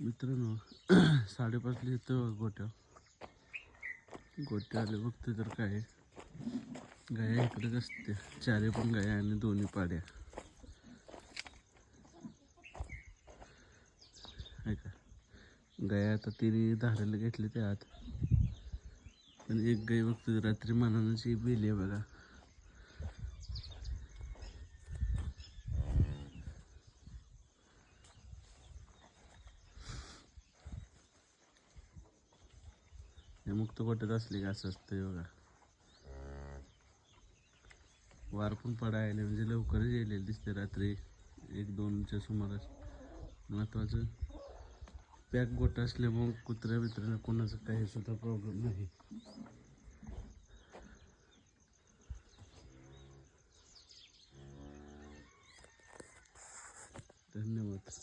मित्रांनो 5:30 येतं गोट्या आले बघते तर काय गाया इकडेच असते. चारी पण गाया आणि दोन्ही पाड्या आहे का. गाया आता तिने धारायला घेतले ते आत, पण एक गाय बघते रात्री मानाची बेली आहे बघा. हे मुक्त गोट्यात असले का असं असतं बघा. वार पण पडायला म्हणजे लवकरच येईल दिसते रात्री 1-2च्या सुमारास. महत्वाचं पॅक गोटा असल्यामुळे कुत्र्या बित्र्याला कोणाचं काही सुद्धा प्रॉब्लेम नाही. धन्यवाद.